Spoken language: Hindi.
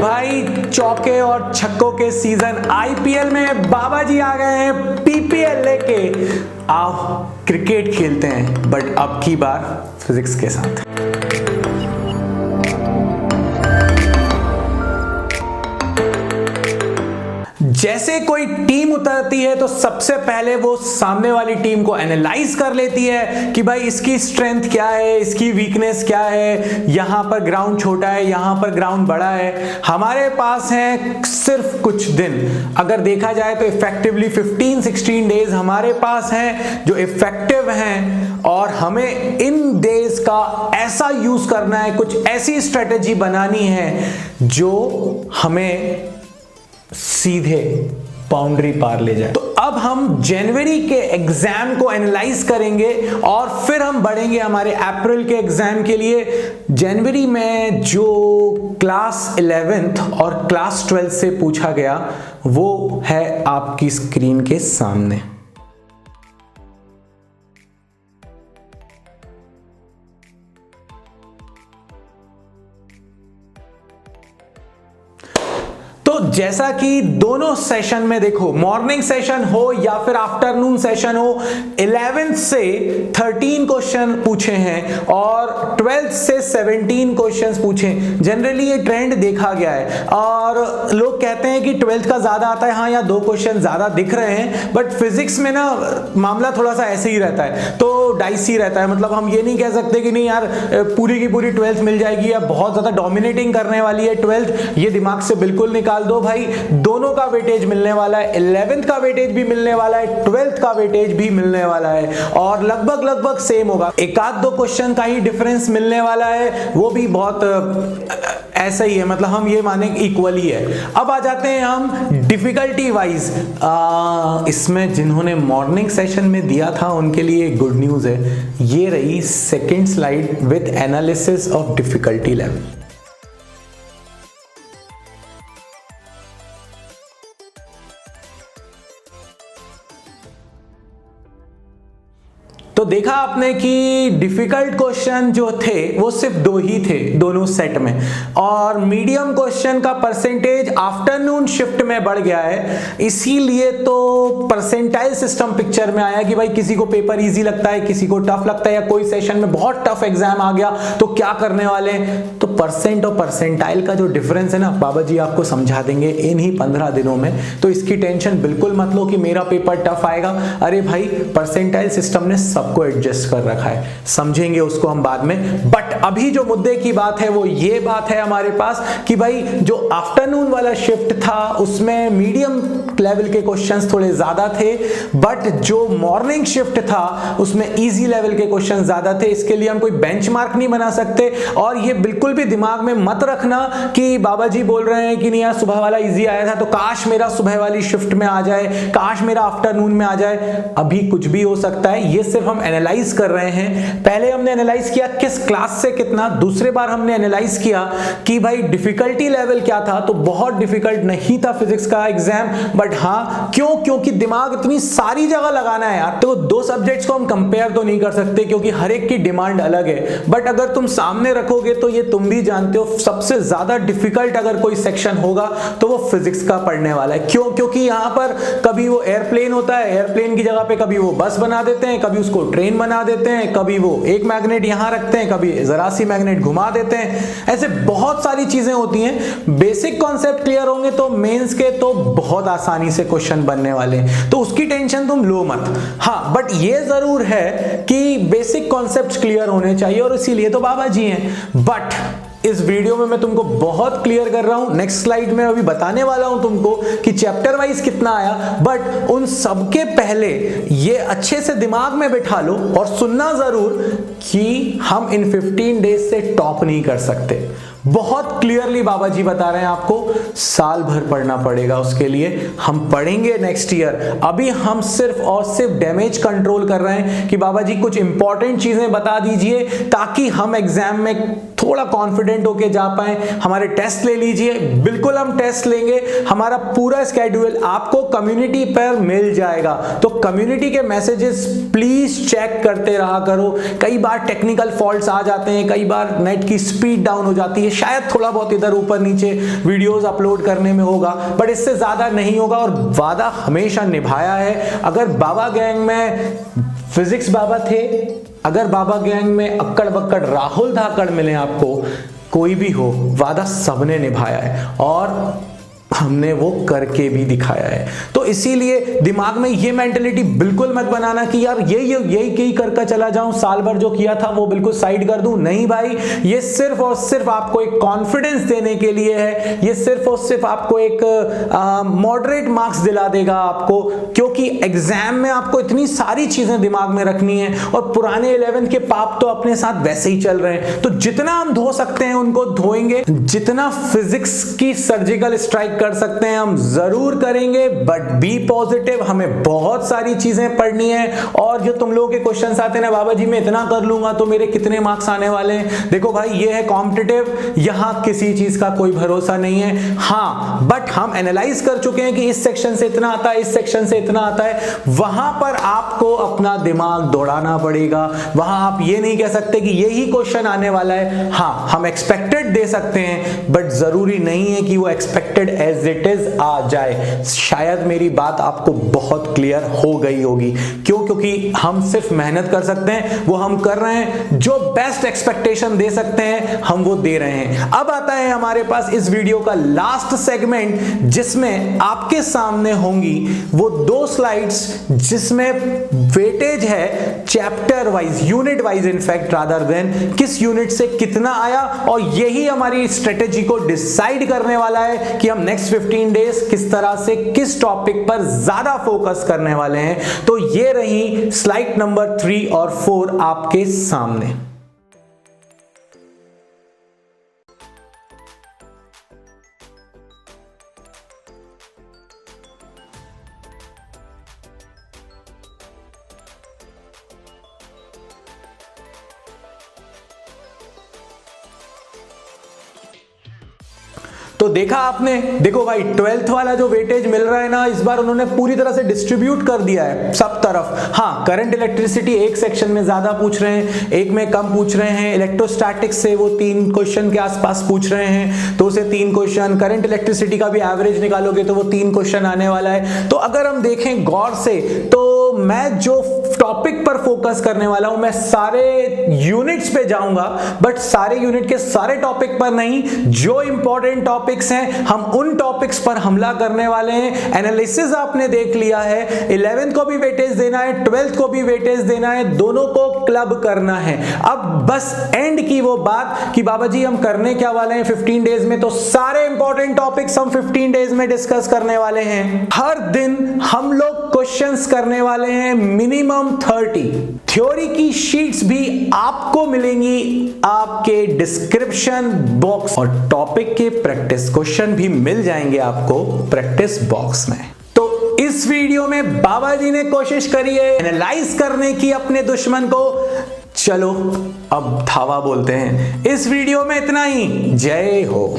भाई चौके और छक्कों के सीजन आईपीएल में बाबा जी आ गए हैं पीपीएल लेके। आओ क्रिकेट खेलते हैं, बट अब की बार फिजिक्स के साथ। जैसे कोई टीम उतरती है तो सबसे पहले वो सामने वाली टीम को एनालाइज कर लेती है कि भाई इसकी स्ट्रेंथ क्या है, इसकी वीकनेस क्या है, यहां पर ग्राउंड छोटा है, यहां पर ग्राउंड बड़ा है। हमारे पास है सिर्फ कुछ दिन, अगर देखा जाए तो इफेक्टिवली 15-16 डेज हमारे पास हैं जो इफेक्टिव हैं, और हमें इन डेज का ऐसा यूज करना है, कुछ ऐसी स्ट्रेटेजी बनानी है जो हमें सीधे बाउंड्री पार ले जाए। तो अब हम जनवरी के एग्जाम को एनालाइज करेंगे और फिर हम बढ़ेंगे हमारे अप्रैल के एग्जाम के लिए। जनवरी में जो क्लास 11th और क्लास 12 से पूछा गया वो है आपकी स्क्रीन के सामने। तो जैसा कि दोनों सेशन में देखो, मॉर्निंग सेशन हो या फिर आफ्टरनून सेशन हो, 11th से 13 क्वेश्चन पूछे हैं और 12th से 17 क्वेश्चंस पूछे। जनरली ये ट्रेंड देखा गया है और लोग कहते हैं कि 12th का ज्यादा आता है। हाँ, यहाँ 2 क्वेश्चन ज्यादा दिख रहे हैं, बट फिजिक्स में ना मामला थोड़ा सा ऐसे ही रहता है, तो डाइसी रहता है। मतलब हम ये नहीं कह सकते कि नहीं यार पूरी की पूरी 12th मिल जाएगी या बहुत ज्यादा डोमिनेटिंग करने वाली है 12th, ये दिमाग से बिल्कुल निकाल दो भाई। दोनों का वेटेज मिलने वाला है, 11th का वेटेज भी मिलने वाला है, 12th का वेटेज भी मिलने वाला है, और लगभग सेम होगा। एक आध 2 क्वेश्चन का ही डिफरेंस मिलने वाला है, वो भी बहुत ऐसा ही है, मतलब हम ये माने इक्वली है। अब आ जाते हैं हम डिफिकल्टी वाइज। इसमें जिन्होंने मॉर्निंग सेशन में दिया था उनके लिए गुड न्यूज है, ये रही second slide with analysis of difficulty level. तो देखा आपने कि डिफिकल्ट क्वेश्चन जो थे वो सिर्फ 2 ही थे दोनों सेट में, और मीडियम क्वेश्चन का परसेंटेज आफ्टरनून शिफ्ट में बढ़ गया है। इसीलिए तो परसेंटाइल सिस्टम पिक्चर में आया कि भाई किसी को पेपर इजी लगता है, किसी को टफ लगता है, या कोई सेशन में बहुत टफ एग्जाम आ गया तो क्या करने वाले हैं। तो परसेंट और परसेंटाइल का जो डिफरेंस है ना, बाबा जी आपको समझा देंगे इन्हीं 15 दिनों में, तो इसकी टेंशन बिल्कुल मत लो कि मेरा पेपर टफ आएगा। अरे भाई, परसेंटाइल सिस्टम ने सबको एडजस्ट कर रखा है, समझेंगे उसको हम बाद में। बट अभी जो मुद्दे की बात है वो ये बात है हमारे पास कि भाई जो आफ्टरनून वाला शिफ्ट था उसमें मीडियम लेवल के क्वेश्चंस थोड़े ज्यादा थे, बट जो मॉर्निंग शिफ्ट था उसमें इजी लेवल के क्वेश्चन ज्यादा थे। इसके लिए हम कोई बेंचमार्क नहीं बना सकते, और ये बिल्कुल भी दिमाग में मत रखना कि बाबा जी बोल रहे हैं कि नहीं यार सुबह वाला इजी आया था तो काश मेरा सुबह वाली शिफ्ट में आ जाए, काश मेरा आफ्टरनून में आ जाए। अभी कुछ भी हो सकता है, ये सिर्फ हम एनालाइज कर रहे हैं। पहले हमने एनालाइज किया किस क्लास से कितना, दूसरे बार हमने एनालाइज किया कि भाई डिफिकल्टी लेवल क्या था, तो बहुत डिफिकल्ट नहीं था फिजिक्स का एग्जाम। बट हाँ, क्योंकि दिमाग इतनी सारी जगह लगाना है यार, तो 2 सब्जेक्ट्स को हम कंपेयर तो नहीं कर सकते क्योंकि हर एक की डिमांड अलग है। बट अगर तुम सामने रखोगे तो ये तुम भी जानते हो सबसे ज्यादा डिफिकल्ट अगर कोई सेक्शन होगा तो वो फिजिक्स का पढ़ने वाला है। क्योंकि यहां पर कभी वो एयरप्लेन होता है, एयरप्लेन की जगह पे कभी वो बस बना देते हैं, कभी उसको ट्रेन बना देते हैं, कभी वो एक मैग्नेट यहां रखते हैं, कभी जरा सी मैग्नेट घुमा देते हैं। ऐसे बहुत सारी चीजें होती हैं। बेसिक कॉन्सेप्ट क्लियर होंगे तो मेंस के तो बहुत आसानी से क्वेश्चन बनने वाले हैं, तो उसकी टेंशन तुम लो मत। हाँ, बट ये जरूर है कि बेसिक कॉन्सेप्ट क्लियर होने चाहिए, और इसीलिए तो बाबा जी हैं। बट इस वीडियो में मैं तुमको बहुत क्लियर कर रहा हूं, नेक्स्ट स्लाइड में अभी बताने वाला हूं तुमको कि चैप्टर वाइज कितना आया। बट उन सबके पहले ये अच्छे से दिमाग में बिठा लो और सुनना जरूर कि हम इन 15 डेज से टॉप नहीं कर सकते। बहुत क्लियरली बाबा जी बता रहे हैं आपको, साल भर पढ़ना पड़ेगा उसके लिए। हम पढ़ेंगे नेक्स्ट ईयर। अभी हम सिर्फ और सिर्फ डैमेज कंट्रोल कर रहे हैं कि बाबा जी कुछ इंपॉर्टेंट चीजें बता दीजिए ताकि हम एग्जाम में थोड़ा कॉन्फिडेंट होके जा पाए। हमारे टेस्ट ले लीजिए, बिल्कुल हम टेस्ट लेंगे, हमारा पूरा स्केड्यूल आपको कम्युनिटी पर मिल जाएगा। तो कम्युनिटी के मैसेजेस प्लीज चेक करते रहा करो। कई बार टेक्निकल फॉल्ट्स आ जाते हैं, कई बार नेट की स्पीड डाउन हो जाती है, शायद थोड़ा बहुत इधर ऊपर नीचे वीडियोस अपलोड करने में होगा, बट इससे ज्यादा नहीं होगा। और वादा हमेशा निभाया है। अगर बाबा गैंग में फिजिक्स बाबा थे, अगर बाबा गैंग में अक्कड़ बक्कड़ राहुल धाकड़ मिले आपको, कोई भी हो, वादा सबने निभाया है और हमने वो करके भी दिखाया है। तो इसीलिए दिमाग में ये मेंटेलिटी बिल्कुल मत बनाना कि यार यही करके चला जाऊं, साल भर जो किया था वो बिल्कुल साइड कर दूं। नहीं भाई, ये सिर्फ और सिर्फ आपको एक कॉन्फिडेंस देने के लिए है। ये सिर्फ और सिर्फ आपको एक मॉडरेट मार्क्स दिला देगा आपको, क्योंकि एग्जाम में आपको इतनी सारी चीजें दिमाग में रखनी है और पुराने 11th के पाप तो अपने साथ वैसे ही चल रहे हैं। तो जितना हम धो सकते हैं उनको धोएंगे, जितना फिजिक्स की सर्जिकल स्ट्राइक कर सकते हैं हम जरूर करेंगे। बट बी पॉजिटिव, हमें बहुत सारी चीजें पढ़नी है। और जो तुम लोगों के क्वेश्चंस आते हैं ना, बाबा जी मैं इतना कर लूंगा तो मेरे कितने मार्क्स आने वाले हैं, देखो भाई ये है कॉम्पिटिटिव, यहां किसी चीज का कोई भरोसा नहीं है। हाँ, बट हम एनालाइज कर चुके हैं कि इस सेक्शन से इतना आता है, इस सेक्शन से इतना आता है। वहां पर आपको अपना दिमाग दौड़ाना पड़ेगा। वहां आप ये नहीं कह सकते कि यही क्वेश्चन आने वाला है। हाँ, हम एक्सपेक्टेड दे सकते हैं, बट जरूरी नहीं है कि वो एक्सपेक्टेड एज इट इज आ जाए। शायद मेरी बात आपको बहुत क्लियर हो गई होगी। क्यों? क्योंकि हम सिर्फ मेहनत कर सकते हैं, वो हम कर रहे हैं। जो बेस्ट एक्सपेक्टेशन दे सकते हैं हम वो दे रहे हैं। अब आता है हमारे पास इस वीडियो का लास्ट सेगमेंट, जिसमें आपके सामने होंगी वो 2 स्लाइड्स, जिसमें वेटेज है chapter wise, unit wise in fact rather than किस यूनिट से कितना आया। और यही हमारी स्ट्रेटेजी को डिसाइड करने वाला है कि हम नेक्स्ट 15 डेज किस तरह से किस टॉपिक पर ज्यादा फोकस करने वाले हैं। तो ये रही स्लाइड नंबर 3 और 4 आपके सामने। तो देखा आपने, देखो भाई 12th वाला जो वेटेज मिल रहा है ना, इस बार उन्होंने पूरी तरह से डिस्ट्रीब्यूट कर दिया है सब तरफ। हाँ, करंट इलेक्ट्रिसिटी एक सेक्शन में ज्यादा पूछ रहे हैं, एक में कम पूछ रहे हैं। इलेक्ट्रोस्टैटिक्स से वो 3 क्वेश्चन के आसपास पूछ रहे हैं, तो उसे 3 क्वेश्चन। करंट इलेक्ट्रिसिटी का भी एवरेज निकालोगे तो वो 3 क्वेश्चन आने वाला है। तो अगर हम देखें गौर से, तो मैं जो टॉपिक पर फोकस करने वाला हूं, मैं सारे यूनिट्स पे जाऊंगा, बट सारे यूनिट के सारे टॉपिक पर नहीं। जो इंपॉर्टेंट टॉपिक्स हैं हम उन टॉपिक्स पर हमला करने वाले हैं। एनालिसिस आपने देख लिया है, 11th को भी वेटेज देना है, 12th को भी वेटेज देना है, दोनों को क्लब करना है। अब बस एंड की वो बात कि बाबा जी हम करने क्या वाले हैं 15 डेज में, तो सारे इंपॉर्टेंट टॉपिक्स हम 15 डेज में डिस्कस करने वाले हैं। हर दिन हम लोग क्वेश्चंस करने वाले हैं, मिनिमम 30। थ्योरी की शीट्स भी आपको मिलेंगी आपके डिस्क्रिप्शन बॉक्स, और टॉपिक के प्रैक्टिस क्वेश्चन भी मिल जाएंगे आपको प्रैक्टिस बॉक्स में। तो इस वीडियो में बाबा जी ने कोशिश करी है एनालाइज करने की अपने दुश्मन को। चलो अब धावा बोलते हैं। इस वीडियो में इतना ही। जय हो।